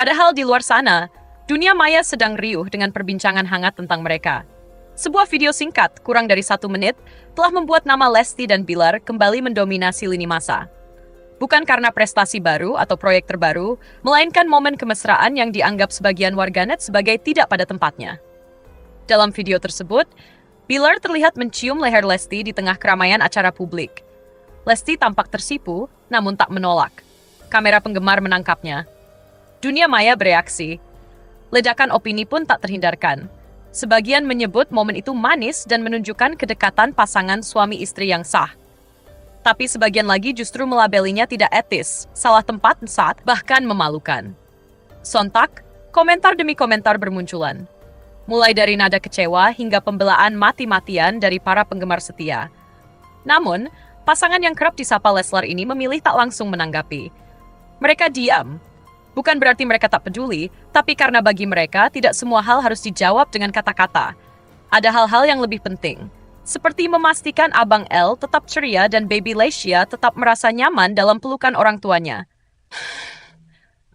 Padahal di luar sana, dunia maya sedang riuh dengan perbincangan hangat tentang mereka. Sebuah video singkat, kurang dari 1 menit, telah membuat nama Lesti dan Bilar kembali mendominasi lini masa. Bukan karena prestasi baru atau proyek terbaru, melainkan momen kemesraan yang dianggap sebagian warganet sebagai tidak pada tempatnya. Dalam video tersebut, Bilar terlihat mencium leher Lesti di tengah keramaian acara publik. Lesti tampak tersipu, namun tak menolak. Kamera penggemar menangkapnya. Dunia maya bereaksi. Ledakan opini pun tak terhindarkan. Sebagian menyebut momen itu manis dan menunjukkan kedekatan pasangan suami istri yang sah. Tapi sebagian lagi justru melabelinya tidak etis, salah tempat, saat, bahkan memalukan. Sontak, komentar demi komentar bermunculan. Mulai dari nada kecewa hingga pembelaan mati-matian dari para penggemar setia. Namun, pasangan yang kerap disapa Leslar ini memilih tak langsung menanggapi. Mereka diam. Bukan berarti mereka tak peduli, tapi karena bagi mereka tidak semua hal harus dijawab dengan kata-kata. Ada hal-hal yang lebih penting. Seperti memastikan Abang L tetap ceria dan Baby Lesya tetap merasa nyaman dalam pelukan orang tuanya.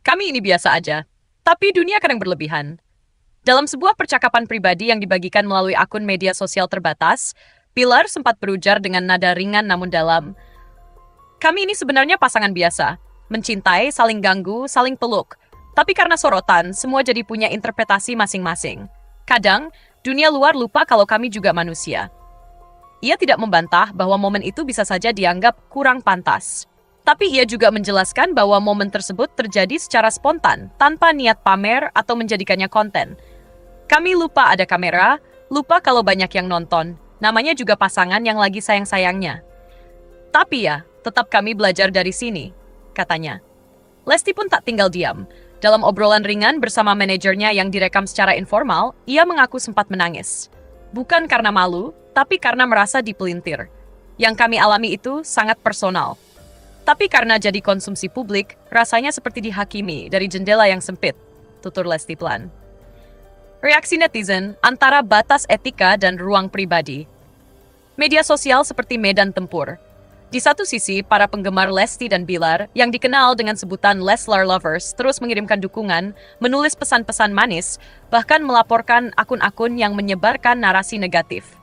Kami ini biasa aja, tapi dunia kadang berlebihan. Dalam sebuah percakapan pribadi yang dibagikan melalui akun media sosial terbatas, Bilar sempat berujar dengan nada ringan namun dalam. Kami ini sebenarnya pasangan biasa, mencintai, saling ganggu, saling peluk. Tapi karena sorotan, semua jadi punya interpretasi masing-masing. Kadang, dunia luar lupa kalau kami juga manusia. Ia tidak membantah bahwa momen itu bisa saja dianggap kurang pantas. Tapi ia juga menjelaskan bahwa momen tersebut terjadi secara spontan, tanpa niat pamer atau menjadikannya konten. Kami lupa ada kamera, lupa kalau banyak yang nonton. Namanya juga pasangan yang lagi sayang-sayangnya. Tapi ya, tetap kami belajar dari sini, katanya. Lesti pun tak tinggal diam. Dalam obrolan ringan bersama manajernya yang direkam secara informal, ia mengaku sempat menangis. Bukan karena malu, tapi karena merasa dipelintir. Yang kami alami itu sangat personal. Tapi karena jadi konsumsi publik, rasanya seperti dihakimi dari jendela yang sempit, tutur Lesti pelan. Reaksi netizen antara batas etika dan ruang pribadi. Media sosial seperti medan tempur. Di satu sisi, para penggemar Lesti dan Bilar yang dikenal dengan sebutan Leslar Lovers terus mengirimkan dukungan, menulis pesan-pesan manis, bahkan melaporkan akun-akun yang menyebarkan narasi negatif.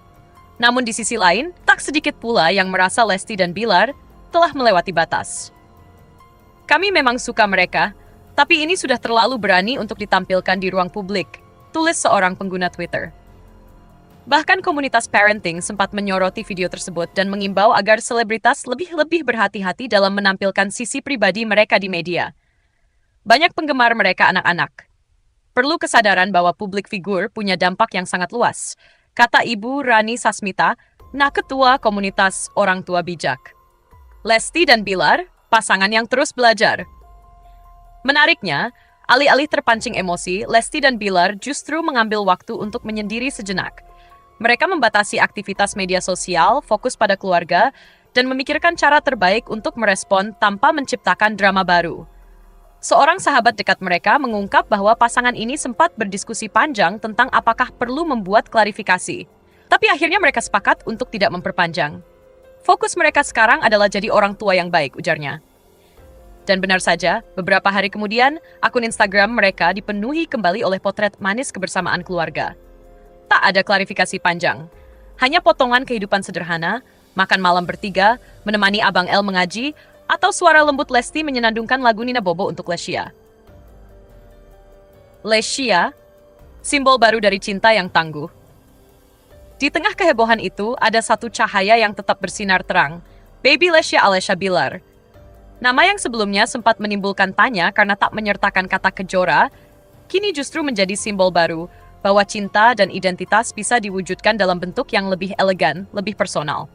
Namun di sisi lain, tak sedikit pula yang merasa Lesti dan Bilar telah melewati batas. Kami memang suka mereka, tapi ini sudah terlalu berani untuk ditampilkan di ruang publik, tulis seorang pengguna Twitter. Bahkan komunitas parenting sempat menyoroti video tersebut dan mengimbau agar selebritas lebih berhati-hati dalam menampilkan sisi pribadi mereka di media. Banyak penggemar mereka anak-anak. Perlu kesadaran bahwa publik figur punya dampak yang sangat luas, kata Ibu Rani Sasmita, ketua komunitas orang tua bijak. Lesti dan Bilar, pasangan yang terus belajar. Menariknya, alih-alih terpancing emosi, Lesti dan Bilar justru mengambil waktu untuk menyendiri sejenak. Mereka membatasi aktivitas media sosial, fokus pada keluarga, dan memikirkan cara terbaik untuk merespon tanpa menciptakan drama baru. Seorang sahabat dekat mereka mengungkap bahwa pasangan ini sempat berdiskusi panjang tentang apakah perlu membuat klarifikasi. Tapi akhirnya mereka sepakat untuk tidak memperpanjang. Fokus mereka sekarang adalah jadi orang tua yang baik, ujarnya. Dan benar saja, beberapa hari kemudian, akun Instagram mereka dipenuhi kembali oleh potret manis kebersamaan keluarga. Tak ada klarifikasi panjang. Hanya potongan kehidupan sederhana, makan malam bertiga, menemani Abang L mengaji, atau suara lembut Lesti menyenandungkan lagu Nina Bobo untuk Lesya. Lesya, simbol baru dari cinta yang tangguh. Di tengah kehebohan itu, ada satu cahaya yang tetap bersinar terang, Baby Lesya Alesya Bilar. Nama yang sebelumnya sempat menimbulkan tanya karena tak menyertakan kata kejora, kini justru menjadi simbol baru, bahwa cinta dan identitas bisa diwujudkan dalam bentuk yang lebih elegan, lebih personal.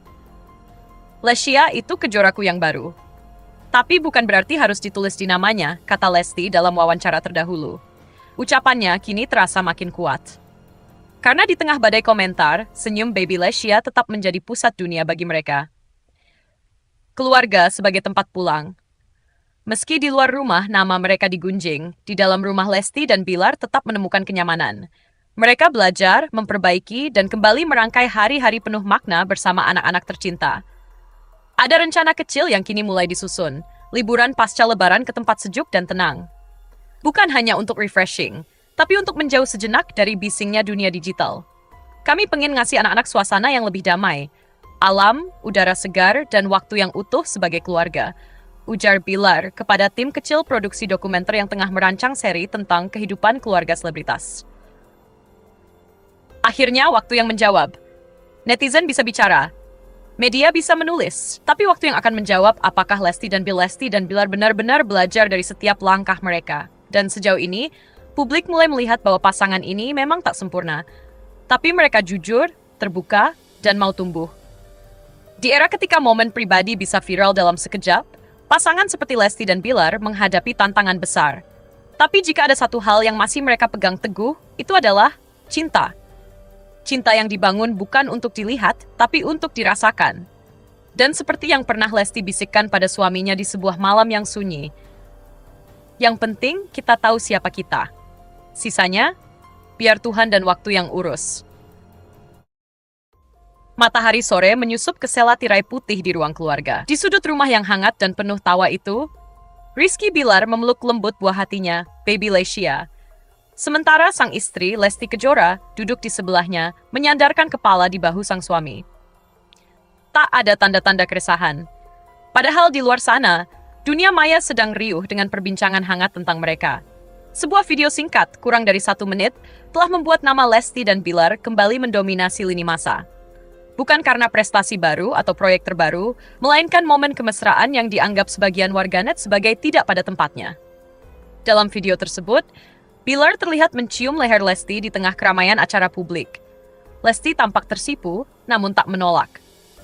Lesya itu kejoraku yang baru. Tapi bukan berarti harus ditulis di namanya, kata Lesti dalam wawancara terdahulu. Ucapannya kini terasa makin kuat. Karena di tengah badai komentar, senyum Baby Lesya tetap menjadi pusat dunia bagi mereka. Keluarga sebagai tempat pulang. Meski di luar rumah nama mereka digunjing, di dalam rumah Lesti dan Bilar tetap menemukan kenyamanan. Mereka belajar, memperbaiki, dan kembali merangkai hari-hari penuh makna bersama anak-anak tercinta. Ada rencana kecil yang kini mulai disusun, liburan pasca lebaran ke tempat sejuk dan tenang. Bukan hanya untuk refreshing, tapi untuk menjauh sejenak dari bisingnya dunia digital. Kami pengen ngasih anak-anak suasana yang lebih damai, alam, udara segar, dan waktu yang utuh sebagai keluarga, ujar Bilar kepada tim kecil produksi dokumenter yang tengah merancang seri tentang kehidupan keluarga selebritas. Akhirnya waktu yang menjawab. Netizen bisa bicara, media bisa menulis, tapi waktu yang akan menjawab apakah Lesti dan Bilar benar-benar belajar dari setiap langkah mereka. Dan sejauh ini, publik mulai melihat bahwa pasangan ini memang tak sempurna, tapi mereka jujur, terbuka, dan mau tumbuh. Di era ketika momen pribadi bisa viral dalam sekejap, pasangan seperti Lesti dan Bilar menghadapi tantangan besar. Tapi jika ada satu hal yang masih mereka pegang teguh, itu adalah cinta. Cinta yang dibangun bukan untuk dilihat, tapi untuk dirasakan. Dan seperti yang pernah Lesti bisikkan pada suaminya di sebuah malam yang sunyi, yang penting kita tahu siapa kita. Sisanya, biar Tuhan dan waktu yang urus. Matahari sore menyusup ke sela tirai putih di ruang keluarga. Di sudut rumah yang hangat dan penuh tawa itu, Rizky Bilar memeluk lembut buah hatinya, Baby Lesia. Sementara sang istri, Lesti Kejora, duduk di sebelahnya, menyandarkan kepala di bahu sang suami. Tak ada tanda-tanda keresahan. Padahal di luar sana, dunia maya sedang riuh dengan perbincangan hangat tentang mereka. Sebuah video singkat, kurang dari 1 menit, telah membuat nama Lesti dan Bilar kembali mendominasi lini masa. Bukan karena prestasi baru atau proyek terbaru, melainkan momen kemesraan yang dianggap sebagian warganet sebagai tidak pada tempatnya. Dalam video tersebut, Bilar terlihat mencium leher Lesti di tengah keramaian acara publik. Lesti tampak tersipu, namun tak menolak.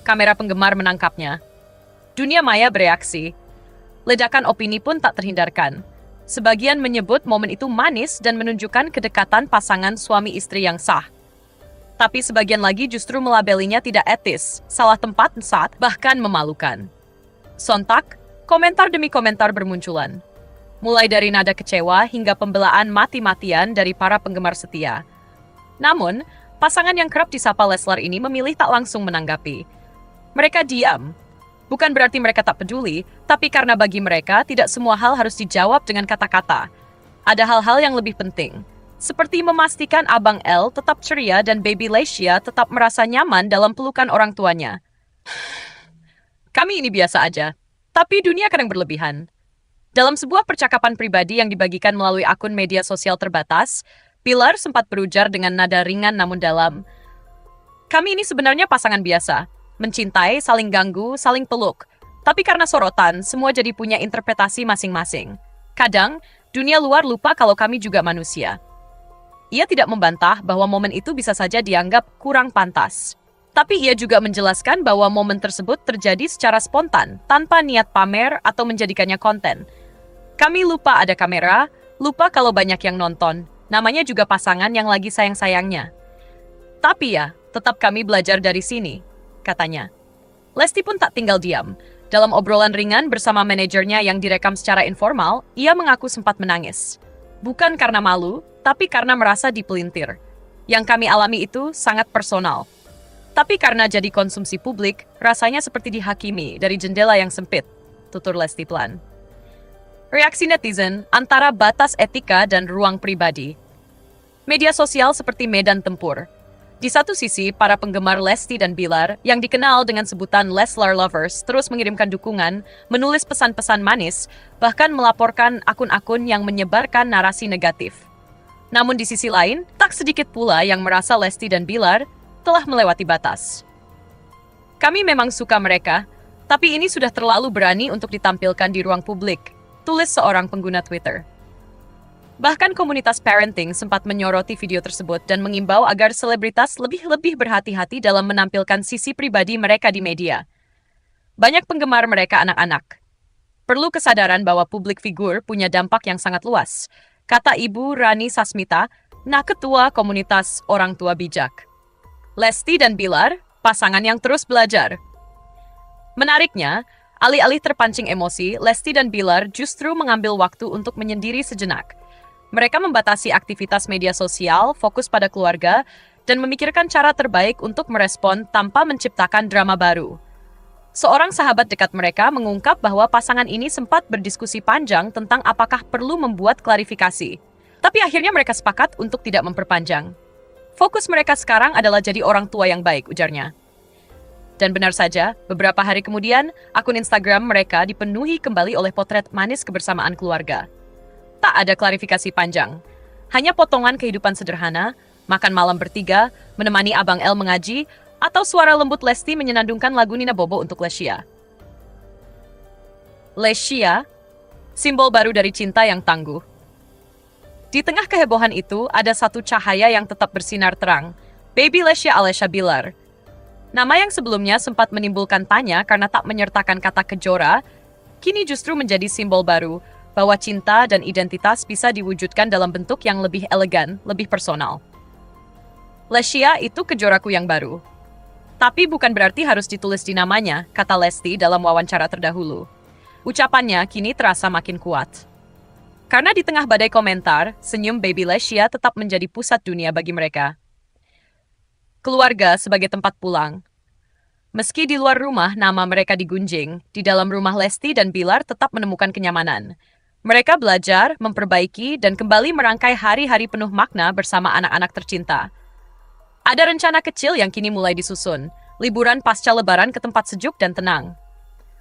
Kamera penggemar menangkapnya. Dunia maya bereaksi. Ledakan opini pun tak terhindarkan. Sebagian menyebut momen itu manis dan menunjukkan kedekatan pasangan suami istri yang sah. Tapi sebagian lagi justru melabelinya tidak etis, salah tempat saat, bahkan memalukan. Sontak, komentar demi komentar bermunculan. Mulai dari nada kecewa hingga pembelaan mati-matian dari para penggemar setia. Namun, pasangan yang kerap disapa Leslar ini memilih tak langsung menanggapi. Mereka diam. Bukan berarti mereka tak peduli, tapi karena bagi mereka tidak semua hal harus dijawab dengan kata-kata. Ada hal-hal yang lebih penting, seperti memastikan Abang L tetap ceria dan Baby Lesia tetap merasa nyaman dalam pelukan orang tuanya. Kami ini biasa aja, tapi dunia kadang berlebihan. Dalam sebuah percakapan pribadi yang dibagikan melalui akun media sosial terbatas, Bilar sempat berujar dengan nada ringan namun dalam. Kami ini sebenarnya pasangan biasa. Mencintai, saling ganggu, saling peluk. Tapi karena sorotan, semua jadi punya interpretasi masing-masing. Kadang, dunia luar lupa kalau kami juga manusia. Ia tidak membantah bahwa momen itu bisa saja dianggap kurang pantas. Tapi ia juga menjelaskan bahwa momen tersebut terjadi secara spontan, tanpa niat pamer atau menjadikannya konten. Kami lupa ada kamera, lupa kalau banyak yang nonton. Namanya juga pasangan yang lagi sayang-sayangnya. Tapi ya, tetap kami belajar dari sini, katanya. Lesti pun tak tinggal diam. Dalam obrolan ringan bersama manajernya yang direkam secara informal, ia mengaku sempat menangis. Bukan karena malu, tapi karena merasa dipelintir. Yang kami alami itu sangat personal. Tapi karena jadi konsumsi publik, rasanya seperti dihakimi dari jendela yang sempit, tutur Lesti pelan. Reaksi netizen antara batas etika dan ruang pribadi. Media sosial seperti medan tempur. Di satu sisi, para penggemar Lesti dan Bilar, yang dikenal dengan sebutan Leslar Lovers, terus mengirimkan dukungan, menulis pesan-pesan manis, bahkan melaporkan akun-akun yang menyebarkan narasi negatif. Namun di sisi lain, tak sedikit pula yang merasa Lesti dan Bilar telah melewati batas. Kami memang suka mereka, tapi ini sudah terlalu berani untuk ditampilkan di ruang publik, tulis seorang pengguna Twitter. Bahkan komunitas parenting sempat menyoroti video tersebut dan mengimbau agar selebritas lebih berhati-hati dalam menampilkan sisi pribadi mereka di media. Banyak penggemar mereka anak-anak. Perlu kesadaran bahwa publik figur punya dampak yang sangat luas, kata Ibu Rani Sasmita, ketua komunitas orang tua bijak. Lesti dan Bilar, pasangan yang terus belajar. Menariknya, alih-alih terpancing emosi, Lesti dan Bilar justru mengambil waktu untuk menyendiri sejenak. Mereka membatasi aktivitas media sosial, fokus pada keluarga, dan memikirkan cara terbaik untuk merespon tanpa menciptakan drama baru. Seorang sahabat dekat mereka mengungkap bahwa pasangan ini sempat berdiskusi panjang tentang apakah perlu membuat klarifikasi. Tapi akhirnya mereka sepakat untuk tidak memperpanjang. Fokus mereka sekarang adalah jadi orang tua yang baik, ujarnya. Dan benar saja, beberapa hari kemudian, akun Instagram mereka dipenuhi kembali oleh potret manis kebersamaan keluarga. Tak ada klarifikasi panjang. Hanya potongan kehidupan sederhana, makan malam bertiga, menemani Abang El mengaji, atau suara lembut Lesti menyenandungkan lagu Nina Bobo untuk Lesya. Lesya, simbol baru dari cinta yang tangguh. Di tengah kehebohan itu, ada satu cahaya yang tetap bersinar terang. Baby Lesya Alesya Bilar. Nama yang sebelumnya sempat menimbulkan tanya karena tak menyertakan kata kejora, kini justru menjadi simbol baru bahwa cinta dan identitas bisa diwujudkan dalam bentuk yang lebih elegan, lebih personal. Lesya itu kejoraku yang baru. Tapi bukan berarti harus ditulis di namanya, kata Lesti dalam wawancara terdahulu. Ucapannya kini terasa makin kuat. Karena di tengah badai komentar, senyum Baby Lesya tetap menjadi pusat dunia bagi mereka. Keluarga sebagai tempat pulang. Meski di luar rumah nama mereka digunjing, di dalam rumah Lesti dan Bilar tetap menemukan kenyamanan. Mereka belajar, memperbaiki, dan kembali merangkai hari-hari penuh makna bersama anak-anak tercinta. Ada rencana kecil yang kini mulai disusun, liburan pasca lebaran ke tempat sejuk dan tenang.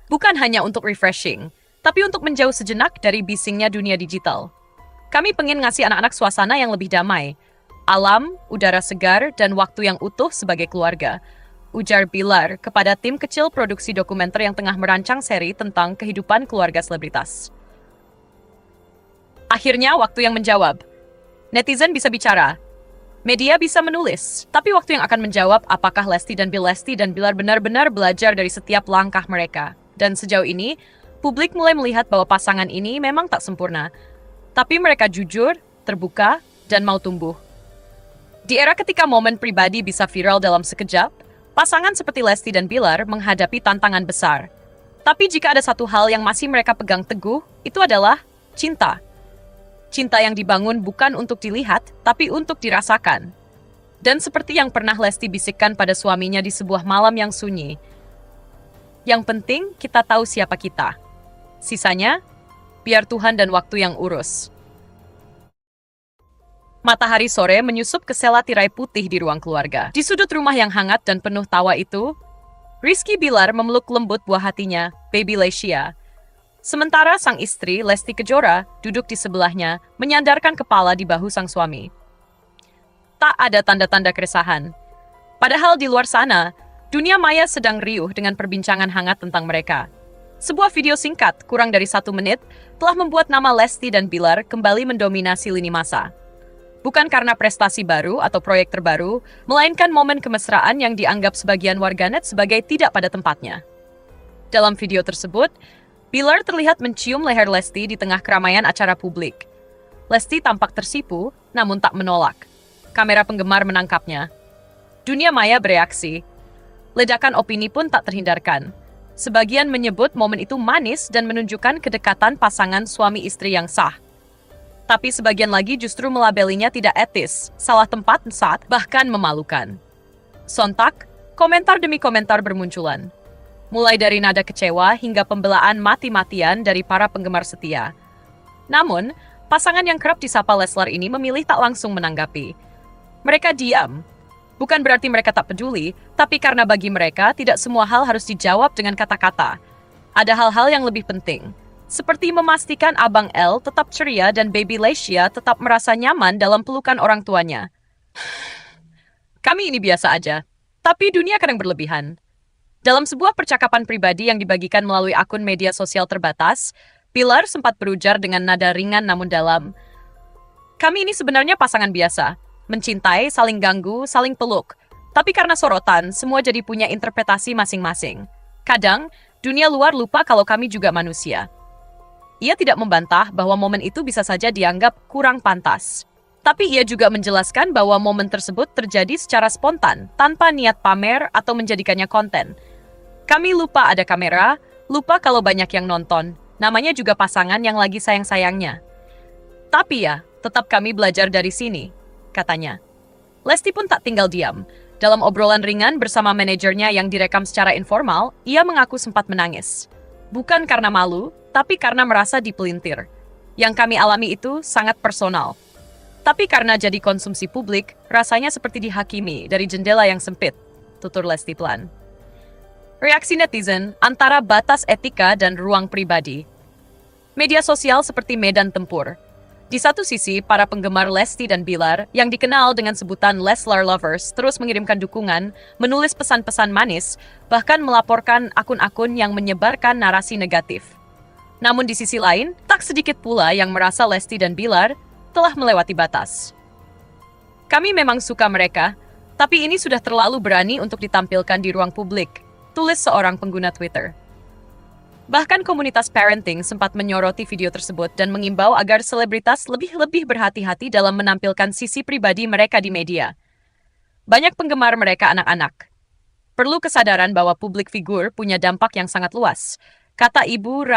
Bukan hanya untuk refreshing, tapi untuk menjauh sejenak dari bisingnya dunia digital. Kami pengen ngasih anak-anak suasana yang lebih damai, alam, udara segar, dan waktu yang utuh sebagai keluarga, ujar Bilar kepada tim kecil produksi dokumenter yang tengah merancang seri tentang kehidupan keluarga selebritas. Akhirnya waktu yang menjawab. Netizen bisa bicara. Media bisa menulis, tapi waktu yang akan menjawab apakah Lesti dan Bilar benar-benar belajar dari setiap langkah mereka. Dan sejauh ini, publik mulai melihat bahwa pasangan ini memang tak sempurna. Tapi mereka jujur, terbuka, dan mau tumbuh. Di era ketika momen pribadi bisa viral dalam sekejap, pasangan seperti Lesti dan Bilar menghadapi tantangan besar. Tapi jika ada satu hal yang masih mereka pegang teguh, itu adalah cinta. Cinta yang dibangun bukan untuk dilihat, tapi untuk dirasakan. Dan seperti yang pernah Lesti bisikkan pada suaminya di sebuah malam yang sunyi, yang penting kita tahu siapa kita. Sisanya, biar Tuhan dan waktu yang urus. Matahari sore menyusup ke sela tirai putih di ruang keluarga. Di sudut rumah yang hangat dan penuh tawa itu, Rizky Bilar memeluk lembut buah hatinya, Baby Lesya. Sementara sang istri, Lesti Kejora, duduk di sebelahnya, menyandarkan kepala di bahu sang suami. Tak ada tanda-tanda keresahan. Padahal di luar sana, dunia maya sedang riuh dengan perbincangan hangat tentang mereka. Sebuah video singkat, kurang dari 1 menit, telah membuat nama Lesti dan Bilar kembali mendominasi lini masa. Bukan karena prestasi baru atau proyek terbaru, melainkan momen kemesraan yang dianggap sebagian warganet sebagai tidak pada tempatnya. Dalam video tersebut, Bilar terlihat mencium leher Lesti di tengah keramaian acara publik. Lesti tampak tersipu, namun tak menolak. Kamera penggemar menangkapnya. Dunia maya bereaksi. Ledakan opini pun tak terhindarkan. Sebagian menyebut momen itu manis dan menunjukkan kedekatan pasangan suami istri yang sah. Tapi sebagian lagi justru melabelinya tidak etis, salah tempat, saat, bahkan memalukan. Sontak, komentar demi komentar bermunculan. Mulai dari nada kecewa hingga pembelaan mati-matian dari para penggemar setia. Namun, pasangan yang kerap disapa Leslar ini memilih tak langsung menanggapi. Mereka diam. Bukan berarti mereka tak peduli, tapi karena bagi mereka tidak semua hal harus dijawab dengan kata-kata. Ada hal-hal yang lebih penting, seperti memastikan Abang El tetap ceria dan Baby Lesya tetap merasa nyaman dalam pelukan orang tuanya. Kami ini biasa aja, tapi dunia kadang berlebihan. Dalam sebuah percakapan pribadi yang dibagikan melalui akun media sosial terbatas, Bilar sempat berujar dengan nada ringan namun dalam. Kami ini sebenarnya pasangan biasa, mencintai, saling ganggu, saling peluk. Tapi karena sorotan, semua jadi punya interpretasi masing-masing. Kadang, dunia luar lupa kalau kami juga manusia. Ia tidak membantah bahwa momen itu bisa saja dianggap kurang pantas. Tapi ia juga menjelaskan bahwa momen tersebut terjadi secara spontan, tanpa niat pamer atau menjadikannya konten. Kami lupa ada kamera, lupa kalau banyak yang nonton. Namanya juga pasangan yang lagi sayang-sayangnya. Tapi ya, tetap kami belajar dari sini, katanya. Lesti pun tak tinggal diam. Dalam obrolan ringan bersama manajernya yang direkam secara informal, ia mengaku sempat menangis. Bukan karena malu, tapi karena merasa dipelintir. Yang kami alami itu sangat personal. Tapi karena jadi konsumsi publik, rasanya seperti dihakimi dari jendela yang sempit, tutur Lesti pelan. Reaksi netizen antara batas etika dan ruang pribadi. Media sosial seperti medan tempur. Di satu sisi, para penggemar Lesti dan Bilar yang dikenal dengan sebutan Leslar Lovers terus mengirimkan dukungan, menulis pesan-pesan manis, bahkan melaporkan akun-akun yang menyebarkan narasi negatif. Namun di sisi lain, tak sedikit pula yang merasa Lesti dan Bilar telah melewati batas. Kami memang suka mereka, tapi ini sudah terlalu berani untuk ditampilkan di ruang publik, tulis seorang pengguna Twitter. Bahkan komunitas parenting sempat menyoroti video tersebut dan mengimbau agar selebritas lebih berhati-hati dalam menampilkan sisi pribadi mereka di media. Banyak penggemar mereka anak-anak. Perlu kesadaran bahwa publik figur punya dampak yang sangat luas, kata Ibu